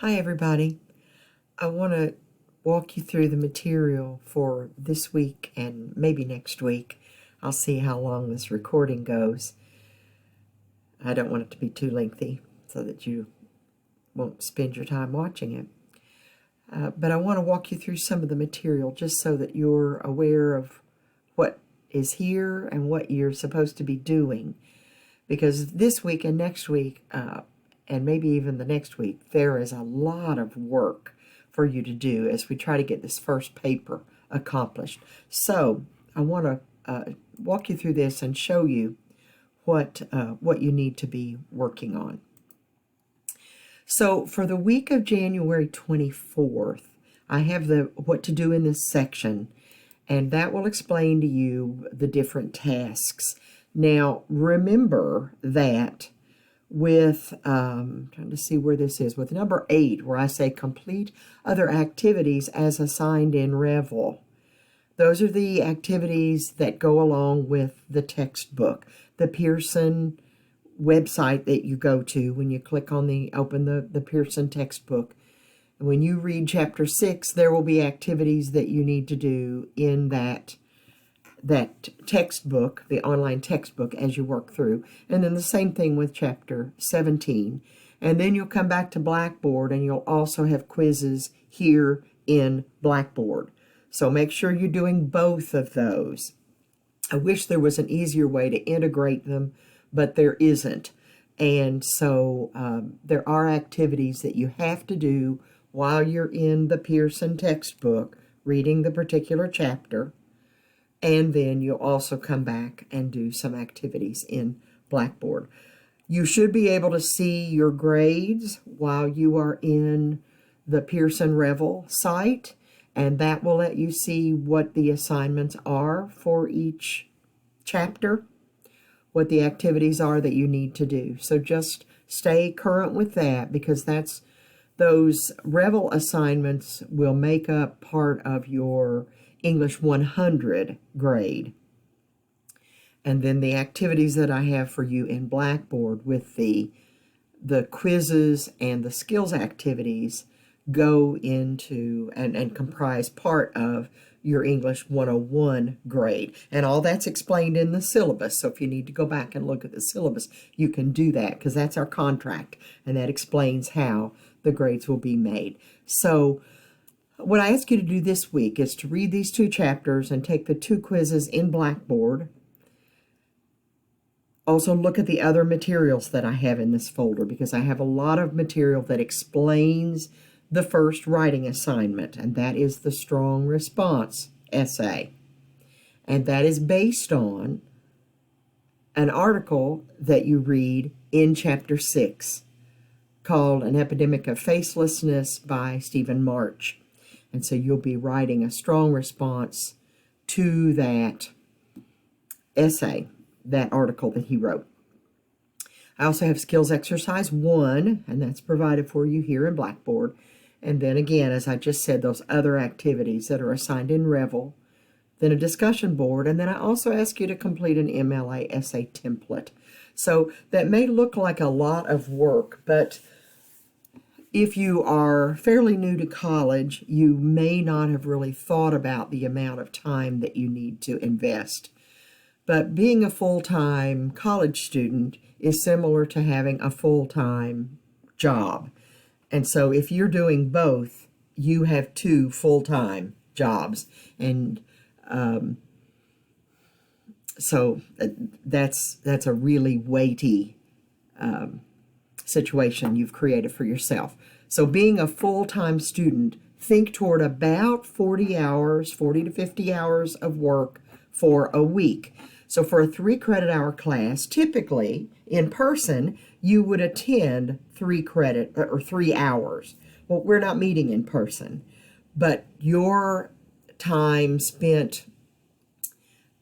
Hi everybody. I want to walk you through the material for this week and maybe next week. I'll see how long this recording goes. I don't want it to be too lengthy so that you won't spend your time watching it. But I want to walk you through some of the material just so that you're aware of what is here and what you're supposed to be doing. Because this week and next week, and maybe even the next week, there is a lot of work for you to do as we try to get this first paper accomplished. So I want to walk you through this and show you what you need to be working on. So for the week of January 24th, I have the what to do in this section, and that will explain to you the different tasks. Now, remember that with, trying to see where this is, with number 8, where I say complete other activities as assigned in Revel. Those are the activities that go along with the textbook. The Pearson website that you go to when you click on open the Pearson textbook. When you read chapter 6, there will be activities that you need to do in that textbook, the online textbook, as you work through. And then the same thing with chapter 17. And then you'll come back to Blackboard and you'll also have quizzes here in Blackboard. So make sure you're doing both of those. I wish there was an easier way to integrate them, but there isn't. And so there are activities that you have to do while you're in the Pearson textbook, reading the particular chapter. And then you'll also come back and do some activities in Blackboard. You should be able to see your grades while you are in the Pearson Revel site, and that will let you see what the assignments are for each chapter, what the activities are that you need to do. So just stay current with that, because those Revel assignments will make up part of your English 100 grade. And then the activities that I have for you in Blackboard with the quizzes and the skills activities go into and comprise part of your English 101 grade. And all that's explained in the syllabus. So if you need to go back and look at the syllabus, you can do that, because that's our contract, and that explains how the grades will be made. So what I ask you to do this week is to read these 2 chapters and take the 2 quizzes in Blackboard. Also look at the other materials that I have in this folder, because I have a lot of material that explains the first writing assignment, and that is the strong response essay. And that is based on an article that you read in chapter 6 called An Epidemic of Facelessness by Stephen March. And so you'll be writing a strong response to that essay, that article that he wrote. I also have skills exercise 1, and that's provided for you here in Blackboard. And then again, as I just said, those other activities that are assigned in Revel, then a discussion board, and then I also ask you to complete an MLA essay template. So that may look like a lot of work, but if you are fairly new to college, you may not have really thought about the amount of time that you need to invest. But being a full-time college student is similar to having a full-time job. And so if you're doing both, you have 2 full-time jobs. And so that's a really weighty situation you've created for yourself. So being a full-time student, think toward about 40 to 50 hours of work for a week. So for a 3 credit hour class, typically in person, you would attend 3 hours. Well, we're not meeting in person, but your time spent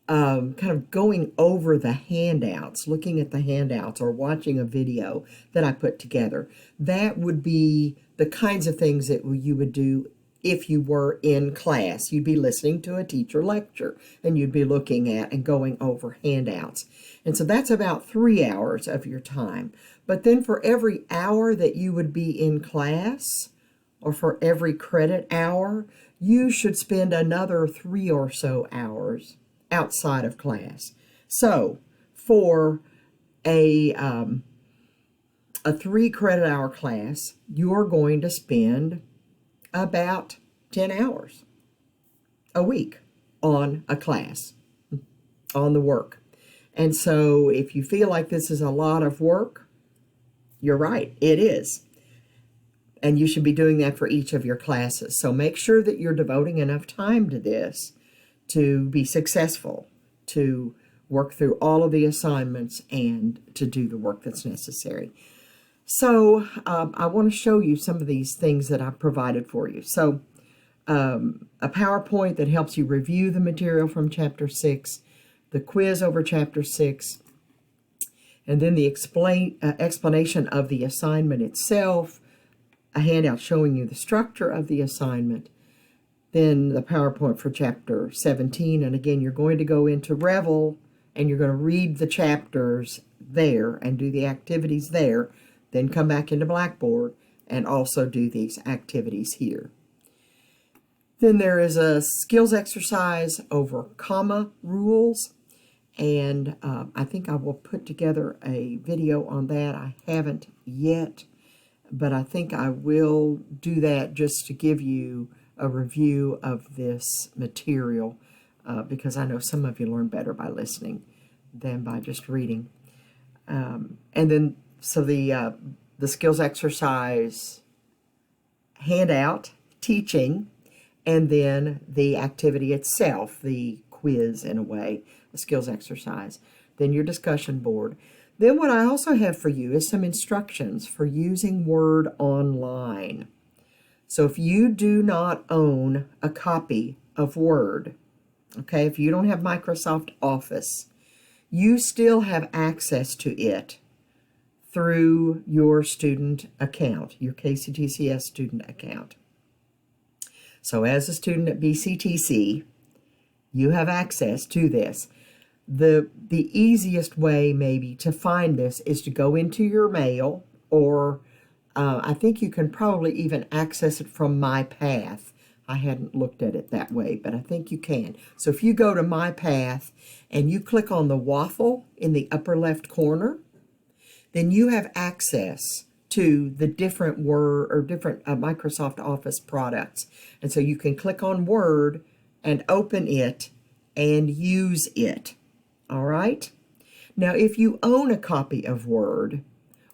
kind of going over the handouts, looking at the handouts, or watching a video that I put together, that would be the kinds of things that you would do if you were in class. You'd be listening to a teacher lecture, and you'd be looking at and going over handouts. And so that's about 3 hours of your time. But then for every hour that you would be in class, or for every credit hour, you should spend another 3 or so hours outside of class. So for a 3 credit hour class, you're going to spend about 10 hours a week on a class, on the work. And so if you feel like this is a lot of work, you're right, it is. And you should be doing that for each of your classes. So make sure that you're devoting enough time to this to be successful, to work through all of the assignments and to do the work that's necessary. So I want to show you some of these things that I've provided for you. So a PowerPoint that helps you review the material from Chapter 6, the quiz over Chapter 6, and then the explanation of the assignment itself, a handout showing you the structure of the assignment, then the PowerPoint for Chapter 17. And again, you're going to go into Revel, and you're going to read the chapters there and do the activities there, then come back into Blackboard and also do these activities here. Then there is a skills exercise over comma rules, and I think I will put together a video on that. I haven't yet, but I think I will do that just to give you a review of this material, because I know some of you learn better by listening than by just reading. And then, so the skills exercise handout, teaching, and then the activity itself, the quiz in a way, a skills exercise, then your discussion board. Then what I also have for you is some instructions for using Word online. So if you do not own a copy of Word, okay, if you don't have Microsoft Office, you still have access to it through your student account, your KCTCS student account. So as a student at BCTC, you have access to this. The easiest way maybe to find this is to go into your mail, or I think you can probably even access it from MyPath. I hadn't looked at it that way, but I think you can. So if you go to MyPath and you click on the waffle in the upper left corner, then you have access to the different Word or different Microsoft Office products. And so you can click on Word and open it and use it. All right? Now, if you own a copy of Word,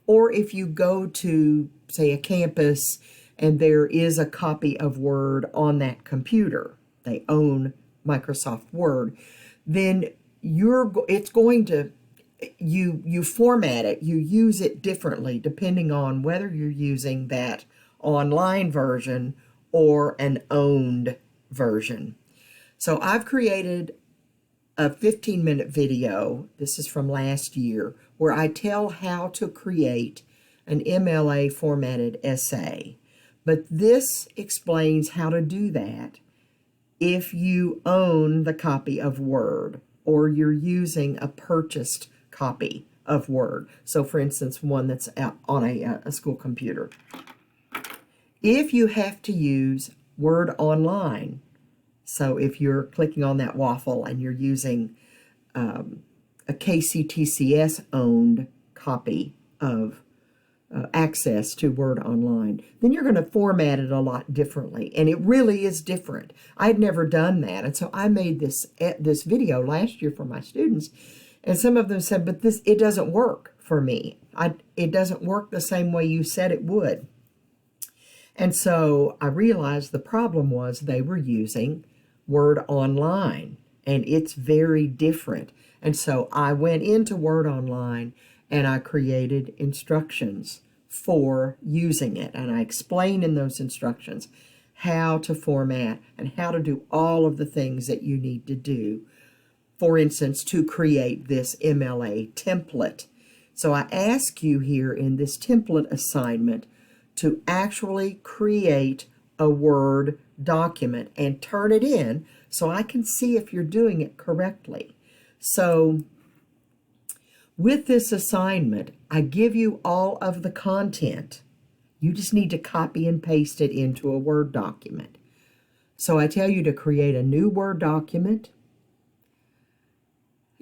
or if you go to, say, a campus and there is a copy of Word on that computer, they own Microsoft Word, then it's going to, you format it, you use it differently depending on whether you're using that online version or an owned version. So I've created a 15-minute video, this is from last year, where I tell how to create an MLA formatted essay. But this explains how to do that if you own the copy of Word or you're using a purchased copy of Word. So for instance, one that's out on a school computer. If you have to use Word Online, so if you're clicking on that waffle and you're using a KCTCS owned copy of access to Word Online, then you're going to format it a lot differently. And it really is different. I'd never done that. And so I made this video last year for my students. And some of them said, but it doesn't work for me. It doesn't work the same way you said it would. And so I realized the problem was they were using Word Online, and it's very different. And so I went into Word Online and I created instructions for using it. And I explain in those instructions how to format and how to do all of the things that you need to do. For instance, to create this MLA template. So I ask you here in this template assignment to actually create a Word document and turn it in so I can see if you're doing it correctly. So with this assignment, I give you all of the content. You just need to copy and paste it into a Word document. So I tell you to create a new Word document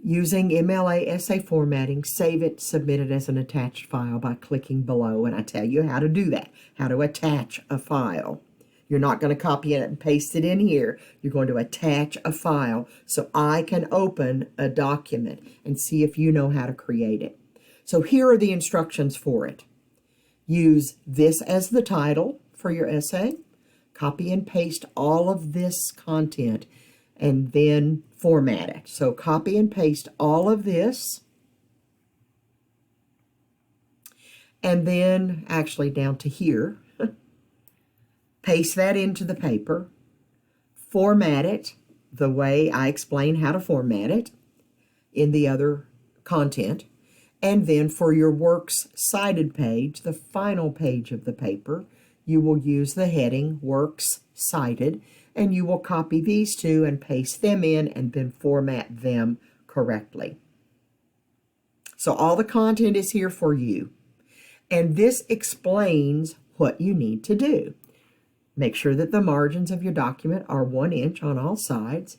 using MLA essay formatting, save it, submit it as an attached file by clicking below, and I tell you how to do that, how to attach a file. You're not going to copy it and paste it in here. You're going to attach a file so I can open a document and see if you know how to create it. So here are the instructions for it. Use this as the title for your essay. Copy and paste all of this content and then format it. So copy and paste all of this. And then actually down to here. Paste that into the paper. Format it the way I explain how to format it in the other content. And then for your Works Cited page, the final page of the paper, you will use the heading Works Cited, and you will copy these two and paste them in and then format them correctly. So all the content is here for you. And this explains what you need to do. Make sure that the margins of your document are 1 inch on all sides.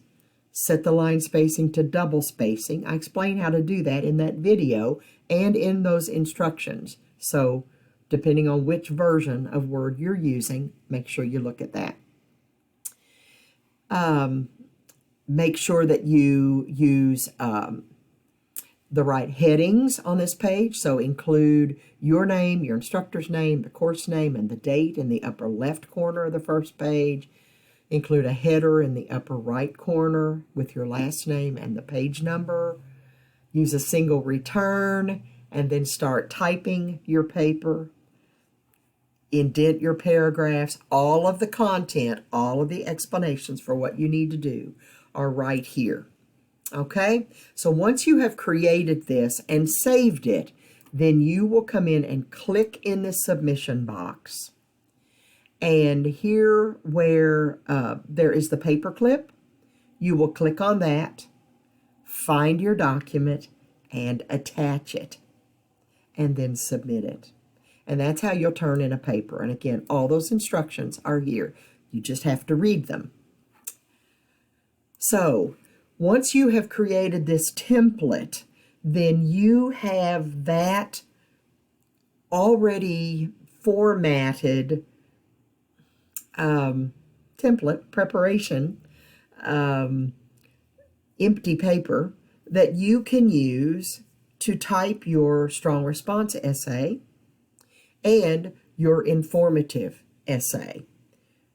Set the line spacing to double spacing. I explain how to do that in that video and in those instructions. So depending on which version of Word you're using, make sure you look at that. Make sure that you use the right headings on this page. So include your name, your instructor's name, the course name, and the date in the upper left corner of the first page. Include a header in the upper right corner with your last name and the page number. Use a single return and then start typing your paper. Indent your paragraphs. All of the content, all of the explanations for what you need to do are right here. Okay? So once you have created this and saved it, then you will come in and click in the submission box. And here where there is the paper clip, you will click on that, find your document, and attach it, and then submit it. And that's how you'll turn in a paper. And again, all those instructions are here. You just have to read them. So once you have created this template, then you have that already formatted template preparation, empty paper that you can use to type your strong response essay and your informative essay.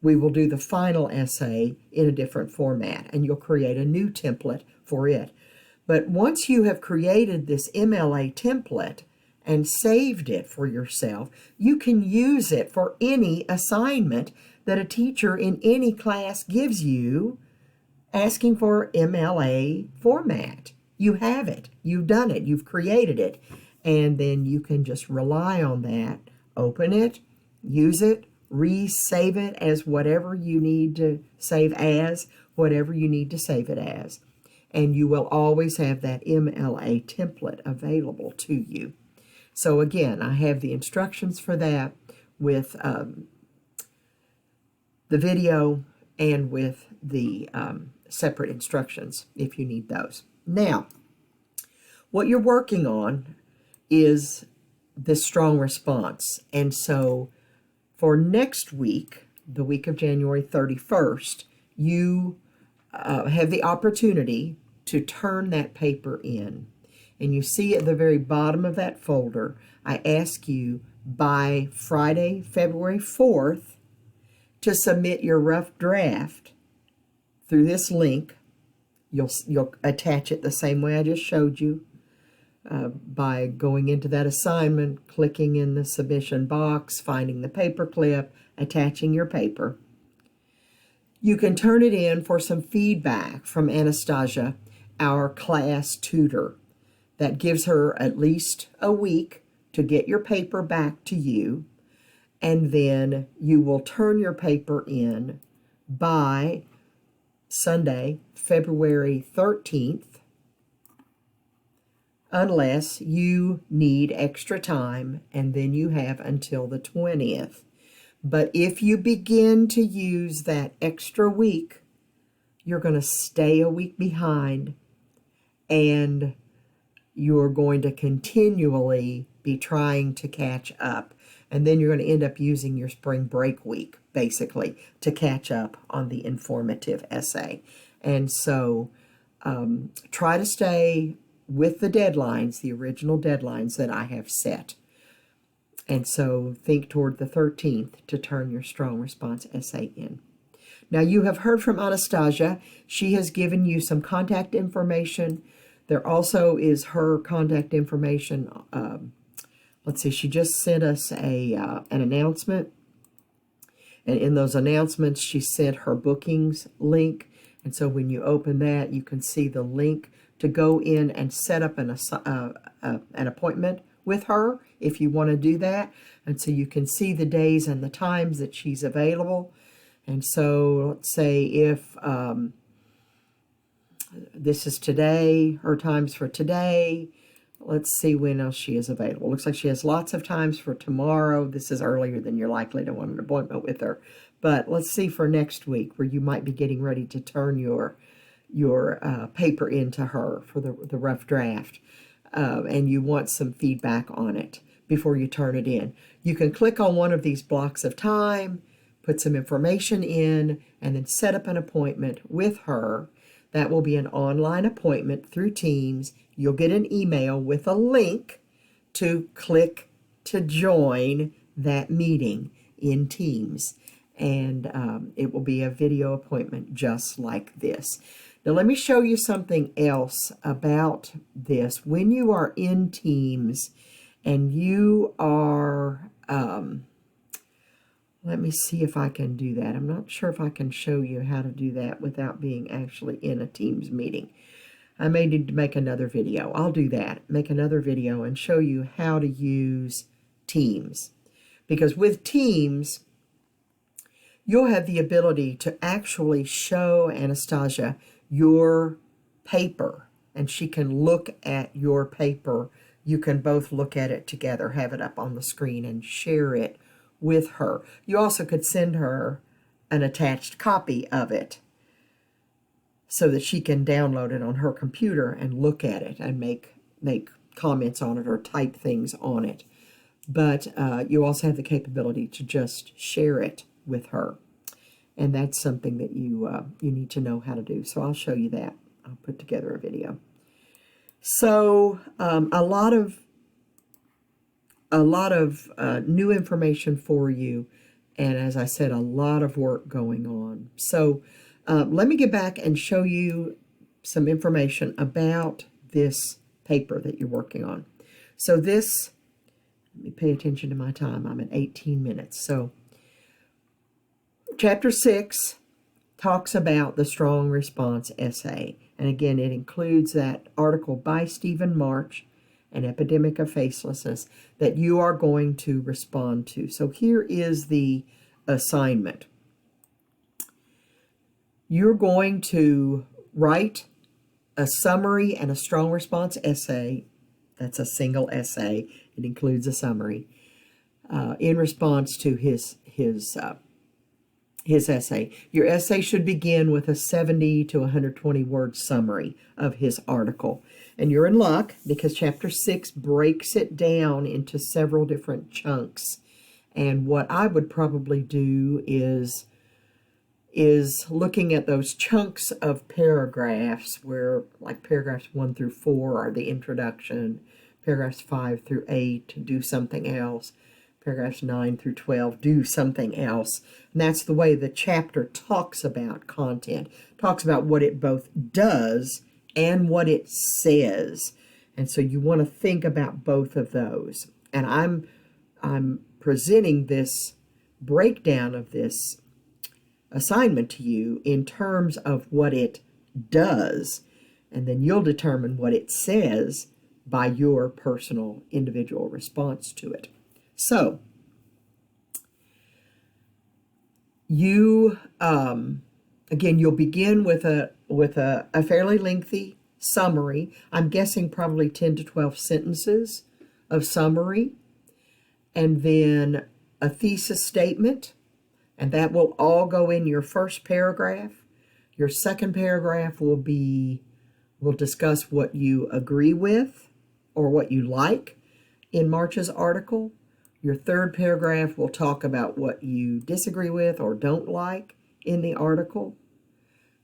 We will do the final essay in a different format, and you'll create a new template for it. But once you have created this MLA template and saved it for yourself, you can use it for any assignment that a teacher in any class gives you asking for MLA format. You have it. You've done it. You've created it. And then you can just rely on that. Open it, use it, re-save it as whatever you need to save as, whatever you need to save it as. And you will always have that MLA template available to you. So again, I have the instructions for that with the video and with the separate instructions if you need those. Now, what you're working on is this strong response. And so for next week, the week of January 31st, you have the opportunity to turn that paper in. And you see at the very bottom of that folder, I ask you by Friday, February 4th, to submit your rough draft through this link. You'll attach it the same way I just showed you. By going into that assignment, clicking in the submission box, finding the paper clip, attaching your paper. You can turn it in for some feedback from Anastasia, our class tutor. That gives her at least a week to get your paper back to you. and then you will turn your paper in by Sunday, February 13th, unless you need extra time, and then you have until the 20th. But if you begin to use that extra week, you're going to stay a week behind, and you're going to continually be trying to catch up. And then you're going to end up using your spring break week, basically, to catch up on the informative essay. And so try to stay with the deadlines, the original deadlines that I have set. And so think toward the 13th to turn your strong response essay in. Now, you have heard from Anastasia. She has given you some contact information. There also is her contact information. Let's see, she just sent us an announcement. And in those announcements, she sent her bookings link. And so when you open that, you can see the link to go in and set up an appointment with her if you want to do that. And so you can see the days and the times that she's available. And so let's say if this is today, her times for today. Let's see when else she is available. Looks like she has lots of times for tomorrow. This is earlier than you're likely to want an appointment with her. But let's see for next week, where you might be getting ready to turn your paper into her for the rough draft. And you want some feedback on it before you turn it in. You can click on one of these blocks of time, put some information in, and then set up an appointment with her. That will be an online appointment through Teams. You'll get an email with a link to click to join that meeting in Teams. And it will be a video appointment just like this. Now, let me show you something else about this. When you are in Teams and you are, let me see if I can do that. I'm not sure if I can show you how to do that without being actually in a Teams meeting. I may need to make another video. I'll do that, make another video and show you how to use Teams. Because with Teams, you'll have the ability to actually show Anastasia your paper, and she can look at your paper. You can both look at it together, have it up on the screen, and share it with her. You also could send her an attached copy of it so that she can download it on her computer and look at it and make comments on it or type things on it. But you also have the capability to just share it with her. And that's something that you need to know how to do. So I'll show you that. I'll put together a video. So a lot of new information for you. And as I said, a lot of work going on. So let me get back and show you some information about this paper that you're working on. So this, let me pay attention to my time. I'm at 18 minutes. So Chapter 6 talks about the strong response essay. And again, it includes that article by Stephen March, An Epidemic of Facelessness, that you are going to respond to. So here is the assignment. You're going to write a summary and a strong response essay. That's a single essay. It includes a summary in response to his essay. Your essay should begin with a 70 to 120 word summary of his article. And you're in luck because Chapter 6 breaks it down into several different chunks. And what I would probably do is looking at those chunks of paragraphs where, like, paragraphs 1 through 4 are the introduction, paragraphs 5 through 8 do something else, paragraphs 9 through 12 do something else. And that's the way the chapter talks about content, talks about what it both does and what it says. And so you want to think about both of those. And I'm presenting this breakdown of this assignment to you in terms of what it does, and then you'll determine what it says by your personal individual response to it. So You, again, you'll begin with a fairly lengthy summary. I'm guessing probably 10 to 12 sentences of summary, and then a thesis statement, and that will all go in your first paragraph. Your second paragraph will discuss what you agree with or what you like in March's article. Your third paragraph will talk about what you disagree with or don't like in the article.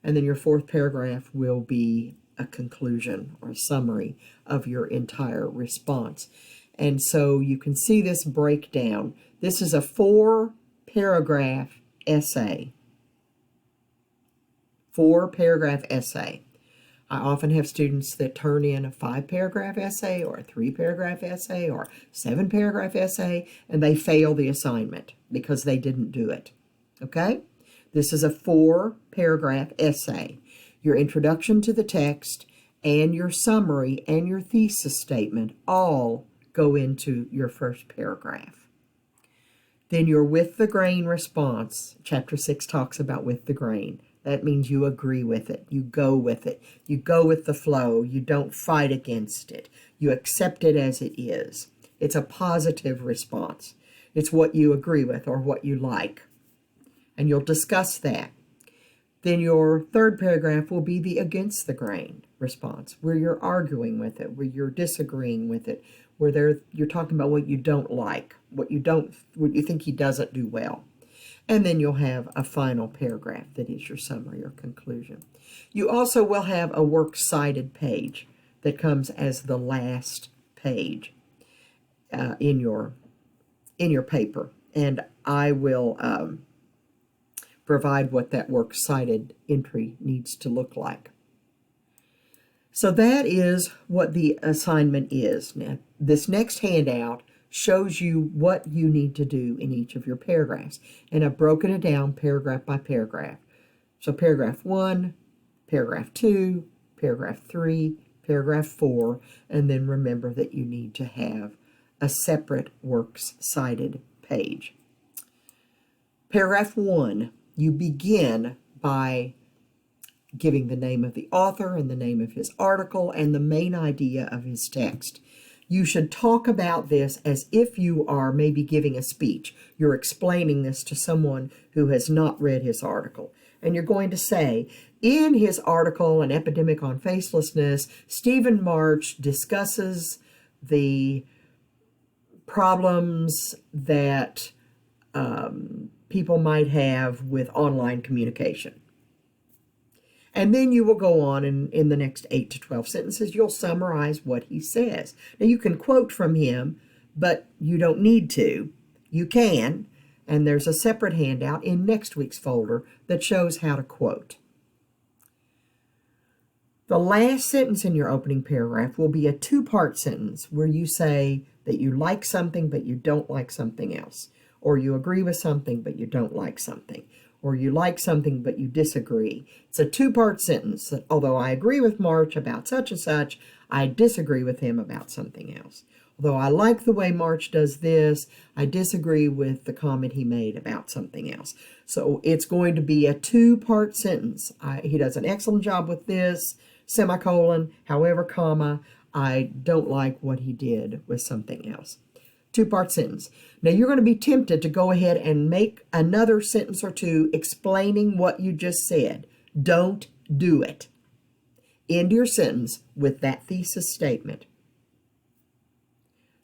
And then your fourth paragraph will be a conclusion or a summary of your entire response. And so you can see this breakdown. This is a 4-paragraph essay. 4-paragraph essay. I often have students that turn in a 5-paragraph essay or a 3-paragraph essay or 7-paragraph essay, and they fail the assignment because they didn't do it. Okay? This is a 4-paragraph essay. Your introduction to the text and your summary and your thesis statement all go into your first paragraph. Then your with the grain response. Chapter 6 talks about with the grain. That means you agree with it. You go with it. You go with the flow. You don't fight against it. You accept it as it is. It's a positive response. It's what you agree with or what you like. And you'll discuss that. Then your third paragraph will be the against the grain response, where you're arguing with it, where you're disagreeing with it, where you're talking about what you don't like, what you think he doesn't do well. And then you'll have a final paragraph that is your summary or conclusion. You also will have a works cited page that comes as the last page in your paper. And I will provide what that works cited entry needs to look like. So that is what the assignment is. Now, this next handout shows you what you need to do in each of your paragraphs. And I've broken it down paragraph by paragraph. So paragraph 1, paragraph 2, paragraph 3, paragraph 4, and then remember that you need to have a separate works cited page. Paragraph 1, you begin by giving the name of the author and the name of his article and the main idea of his text. You should talk about this as if you are maybe giving a speech. You're explaining this to someone who has not read his article. And you're going to say, in his article, An Epidemic on Facelessness, Stephen March discusses the problems that people might have with online communication. And then you will go on in the next 8 to 12 sentences, you'll summarize what he says. Now, you can quote from him, but you don't need to. You can, and there's a separate handout in next week's folder that shows how to quote. The last sentence in your opening paragraph will be a 2-part sentence where you say that you like something, but you don't like something else. Or you agree with something, but you don't like something. Or you like something, but you disagree. It's a 2-part sentence that, although I agree with March about such and such, I disagree with him about something else. Although I like the way March does this, I disagree with the comment he made about something else. So it's going to be a 2-part sentence. He does an excellent job with this, semicolon, however, comma, I don't like what he did with something else. 2-part sentence. Now you're going to be tempted to go ahead and make another sentence or two explaining what you just said. Don't do it. End your sentence with that thesis statement.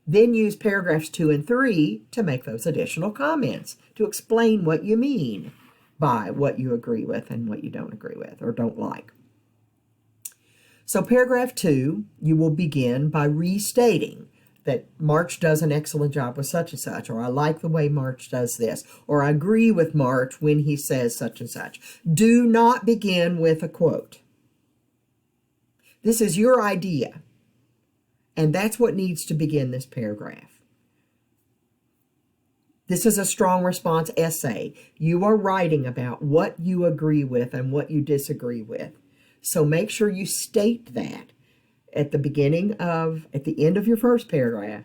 Then use paragraphs 2 and 3 to make those additional comments, to explain what you mean by what you agree with and what you don't agree with or don't like. So paragraph 2, you will begin by restating that March does an excellent job with such and such, or I like the way March does this, or I agree with March when he says such and such. Do not begin with a quote. This is your idea, and that's what needs to begin this paragraph. This is a strong response essay. You are writing about what you agree with and what you disagree with. So make sure you state that at the end of your first paragraph,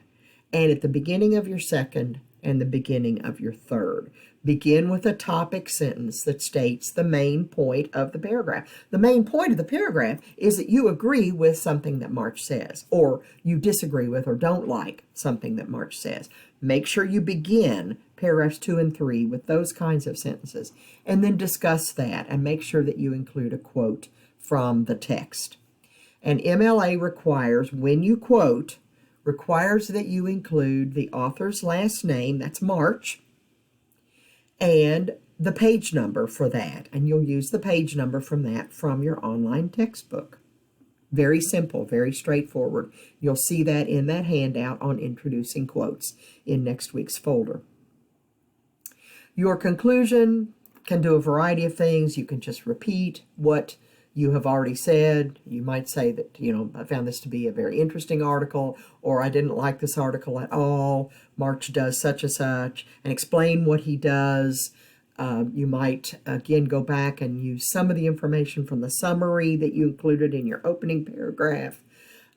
and at the beginning of your second and the beginning of your third. Begin with a topic sentence that states the main point of the paragraph. The main point of the paragraph is that you agree with something that March says, or you disagree with or don't like something that March says. Make sure you begin paragraphs 2 and 3 with those kinds of sentences, and then discuss that and make sure that you include a quote from the text. And MLA requires, when you quote, requires that you include the author's last name, that's March, and the page number for that. And you'll use the page number from that from your online textbook. Very simple, very straightforward. You'll see that in that handout on introducing quotes in next week's folder. Your conclusion can do a variety of things. You can just repeat what you have already said. You might say that, I found this to be a very interesting article, or I didn't like this article at all. March does such and such, and explain what he does. You might, again, go back and use some of the information from the summary that you included in your opening paragraph.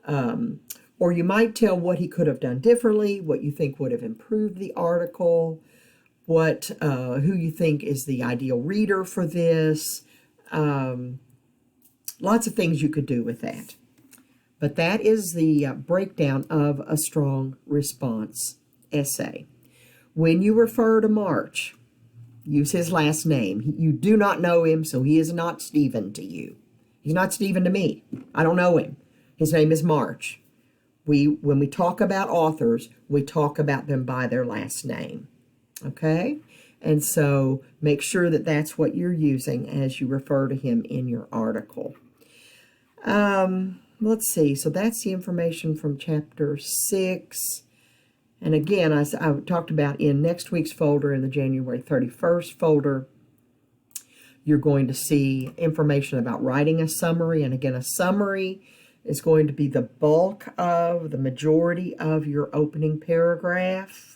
Or you might tell what he could have done differently, what you think would have improved the article, who you think is the ideal reader for this. Lots of things you could do with that. But that is the breakdown of a strong response essay. When you refer to March, use his last name. You do not know him, so he is not Stephen to you. He's not Stephen to me. I don't know him. His name is March. When we talk about authors, we talk about them by their last name. Okay? And so make sure that that's what you're using as you refer to him in your article. Let's see. So that's the information from Chapter 6. And again, I talked about in next week's folder, in the January 31st folder, you're going to see information about writing a summary. And again, a summary is going to be the bulk of, the majority of your opening paragraph.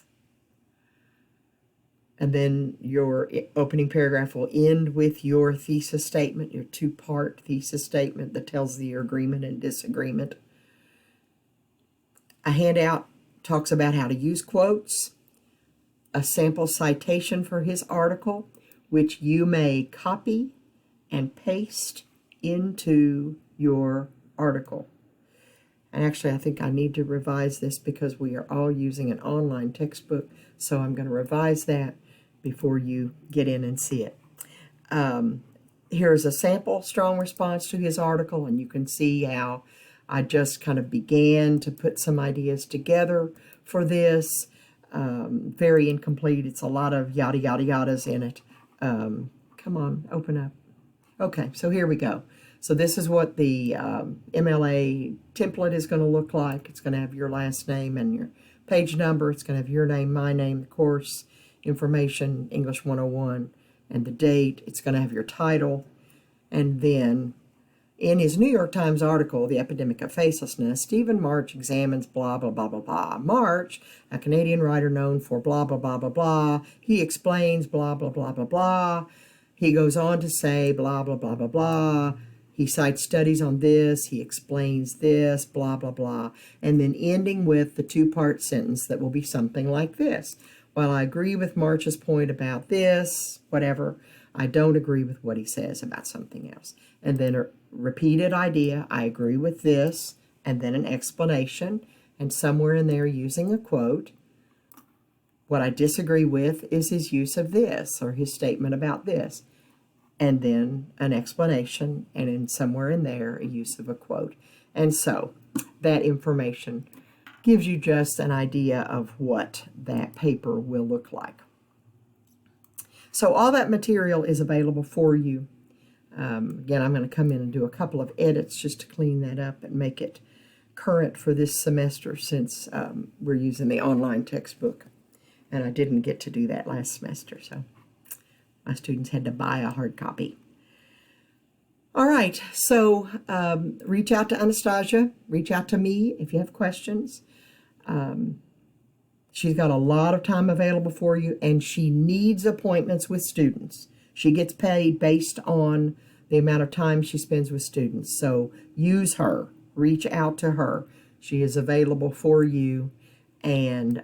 And then your opening paragraph will end with your thesis statement, your two-part thesis statement that tells your agreement and disagreement. A handout talks about how to use quotes, a sample citation for his article, which you may copy and paste into your article. And actually, I think I need to revise this because we are all using an online textbook, so I'm going to revise that before you get in and see it. Here's a sample strong response to his article, and you can see how I just kind of began to put some ideas together for this. Very incomplete. It's a lot of yada, yada, yadas in it. Come on, open up. Okay, so here we go. So this is what the MLA template is going to look like. It's going to have your last name and your page number. It's going to have your name, my name, the course information, English 101, and the date. It's going to have your title. And then in his New York Times article, The Epidemic of Facelessness, Stephen March examines blah, blah, blah, blah, blah. March, a Canadian writer known for blah, blah, blah, blah, blah. He explains blah, blah, blah, blah, blah. He goes on to say blah, blah, blah, blah, blah. He cites studies on this. He explains this, blah, blah, blah. And then ending with the two-part sentence that will be something like this. While I agree with March's point about this, whatever, I don't agree with what he says about something else. And then a repeated idea, I agree with this, and then an explanation, and somewhere in there using a quote. What I disagree with is his use of this, or his statement about this, and then an explanation, and in somewhere in there a use of a quote. And so that information gives you just an idea of what that paper will look like. So all that material is available for you. Again, I'm going to come in and do a couple of edits just to clean that up and make it current for this semester, since we're using the online textbook. And I didn't get to do that last semester, so my students had to buy a hard copy. All right, so reach out to Anastasia, reach out to me if you have questions. She's got a lot of time available for you, and she needs appointments with students. She gets paid based on the amount of time she spends with students. So use her, reach out to her. She is available for you, and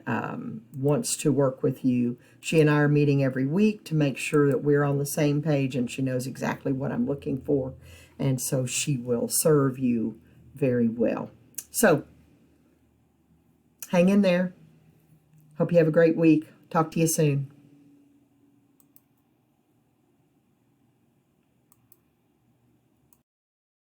wants to work with you. She and I are meeting every week to make sure that we're on the same page, and she knows exactly what I'm looking for. And so she will serve you very well. So hang in there. Hope you have a great week. Talk to you soon.